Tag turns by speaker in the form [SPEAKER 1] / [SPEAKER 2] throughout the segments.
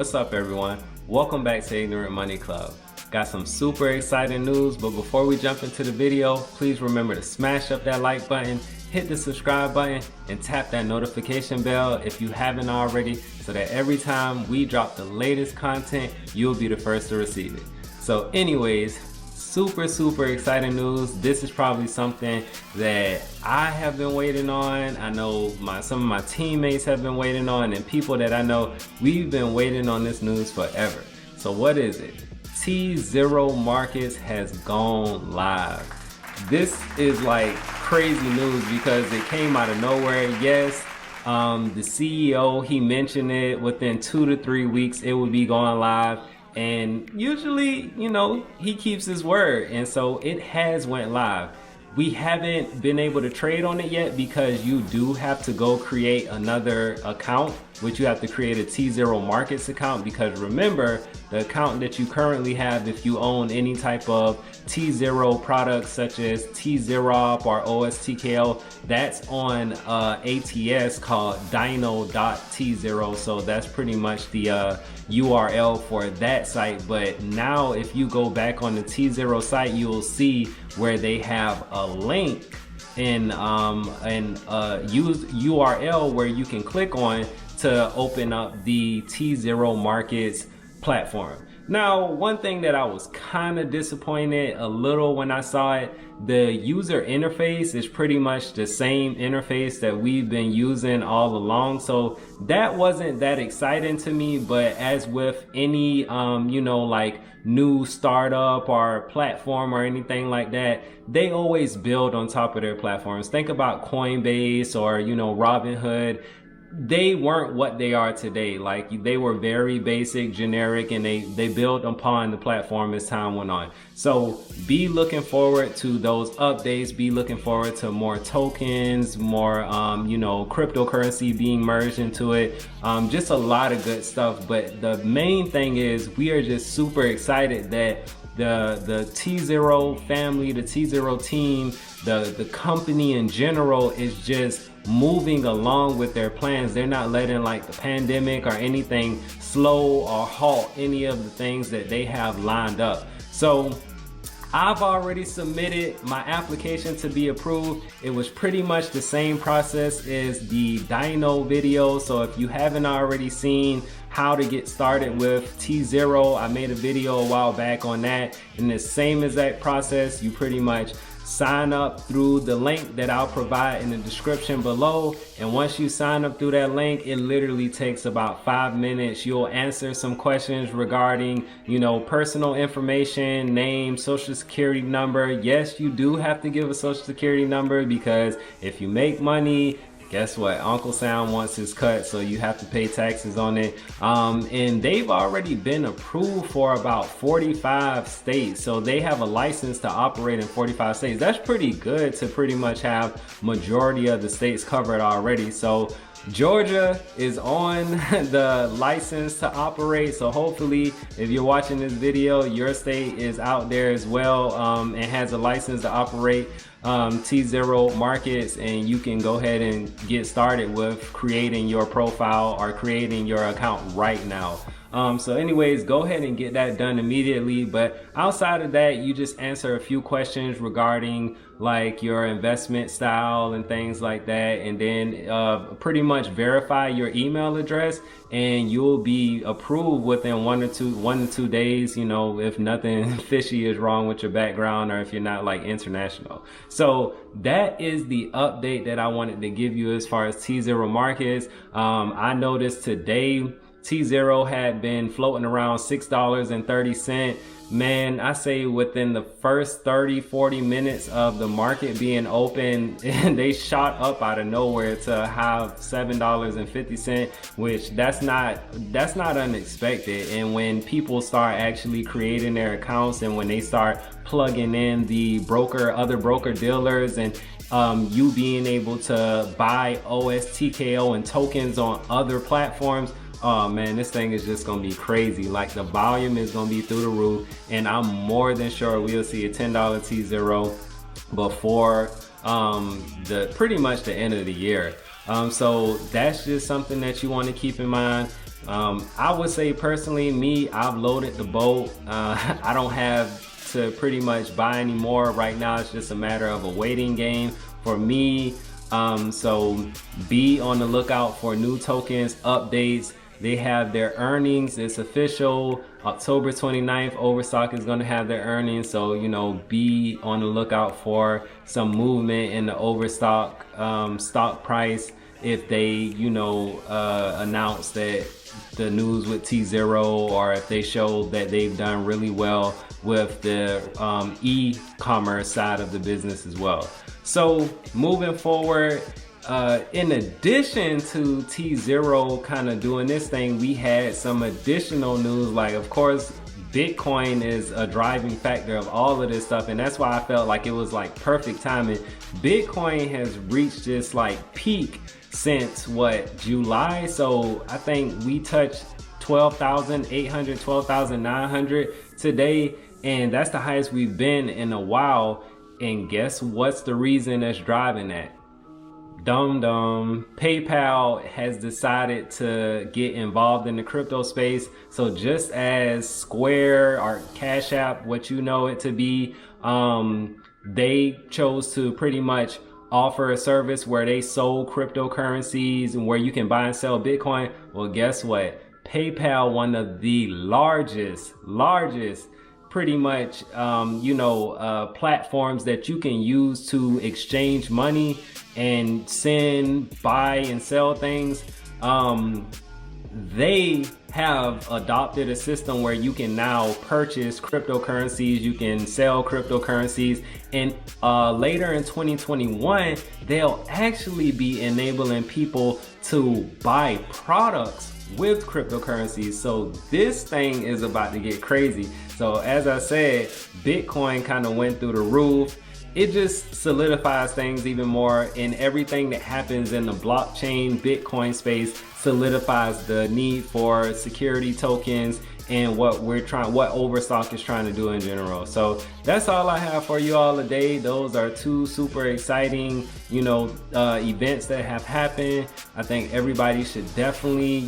[SPEAKER 1] what's up everyone? Welcome back to Ignorant Money Club. Got some super exciting news, but before we jump into the video, please remember to smash up that like button, hit the subscribe button, and tap that notification bell if you haven't already, so that every time we drop the latest content, you'll be the first to receive it. So anyways, super exciting news. This is probably something that I have been waiting on. I know some of my teammates have been waiting on, and people that I know, we've been waiting on this news forever. So what is it? tZERO markets has gone live. This is like crazy news because it came out of nowhere. Yes, the CEO, he mentioned it within 2 to 3 weeks it would be going live. And usually, you know, he keeps his word, and so it has went live. We haven't been able to trade on it yet because you do have to go create another account, which you have to create a tZERO markets account, because remember, the account that you currently have, if you own any type of tZERO products such as TZROP or OSTKO, that's on ATS called dino.tzero. So that's pretty much the URL for that site. But now if you go back on the tZERO site, you will see where they have a link in use URL where you can click on to open up the tZERO markets platform. Now, one thing that I was kind of disappointed a little when I saw it, the user interface is pretty much the same interface that we've been using all along. So that wasn't that exciting to me, but as with any, you know, like new startup or platform or anything like that, they always build on top of their platforms. Think about Coinbase or, you know, Robinhood. They weren't what they are today. Like, they were very basic, generic, and they built upon the platform as time went on. So be looking forward to those updates. Be looking forward to more tokens, more you know, cryptocurrency being merged into it. Just a lot of good stuff. But the main thing is we are just super excited that the tZERO family, the tZERO team, the company in general is just moving along with their plans. They're not letting like the pandemic or anything slow or halt any of the things that they have lined up. So I've already submitted my application to be approved. It was pretty much the same process as the Dino video. So if you haven't already seen how to get started with tZERO, I made a video a while back on that. In the same exact process, you pretty much sign up through the link that I'll provide in the description below. And once you sign up through that link, it literally takes about 5 minutes. You'll answer some questions regarding, you know, personal information, name, social security number. Yes, you do have to give a social security number because if you make money, guess what? Uncle Sam wants his cut, so you have to pay taxes on it. And they've already been approved for about 45 states. So they have a license to operate in 45 states. That's pretty good to pretty much have majority of the states covered already. So Georgia is on the license to operate. So hopefully if you're watching this video, your state is out there as well and has a license to operate tZERO markets, and you can go ahead and get started with creating your profile or creating your account right now. So anyways, go ahead and get that done immediately. But outside of that, you just answer a few questions regarding like your investment style and things like that, and then pretty much verify your email address, and you'll be approved within 1 to 2 days, you know, if nothing fishy is wrong with your background or if you're not like international. So that is the update that I wanted to give you as far as tZERO markets. I noticed today tZERO had been floating around $6.30. Man, I say within the first 30-40 minutes of the market being open, they shot up out of nowhere to have $7.50, which that's not unexpected. And when people start actually creating their accounts, and when they start plugging in the other broker dealers, and you being able to buy OSTKO and tokens on other platforms, oh man, this thing is just gonna be crazy. Like, the volume is gonna be through the roof, and I'm more than sure we'll see a $10 tZERO before pretty much the end of the year. So that's just something that you want to keep in mind. I would say personally, me, I've loaded the boat. I don't have to pretty much buy anymore. Right now it's just a matter of a waiting game for me. So be on the lookout for new tokens updates. They have their earnings. It's official. October 29th, Overstock is going to have their earnings. So, you know, be on the lookout for some movement in the Overstock stock price if they, you know, announce that the news with tZERO, or if they show that they've done really well with the e-commerce side of the business as well. So moving forward, in addition to tZERO kind of doing this thing, we had some additional news. Like, of course, Bitcoin is a driving factor of all of this stuff, and that's why I felt like it was like perfect timing. Bitcoin has reached this like peak since what, July? So I think we touched 12,800, 12,900 today, and that's the highest we've been in a while. And guess what's the reason that's driving that? PayPal has decided to get involved in the crypto space. So just as Square or Cash App, what you know it to be, they chose to pretty much offer a service where they sold cryptocurrencies and where you can buy and sell Bitcoin. Well, guess what? PayPal, one of the largest pretty much platforms that you can use to exchange money and send, buy and sell things. They have adopted a system where you can now purchase cryptocurrencies, you can sell cryptocurrencies, and later in 2021 they'll actually be enabling people to buy products with cryptocurrencies. So this thing is about to get crazy. So as I said, Bitcoin kind of went through the roof. It just solidifies things even more, and everything that happens in the blockchain Bitcoin space solidifies the need for security tokens and what Overstock is trying to do in general. So that's all I have for you all today. Those are two super exciting, events that have happened. I think everybody should definitely,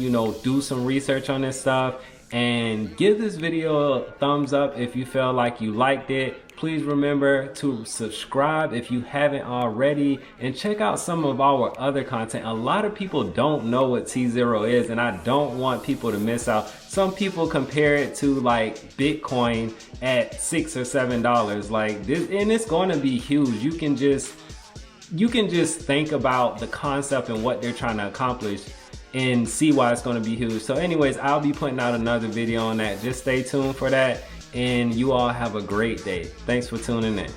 [SPEAKER 1] do some research on this stuff, and give this video a thumbs up if you feel like you liked it. Please remember to subscribe if you haven't already, and check out some of our other content. A lot of people don't know what tZERO is, and I don't want people to miss out. Some people compare it to like Bitcoin at $6 or $7 like this, and it's going to be huge. You can just think about the concept and what they're trying to accomplish and see why it's going to be huge. So anyways, I'll be putting out another video on that. Just stay tuned for that, and you all have a great day. Thanks for tuning in.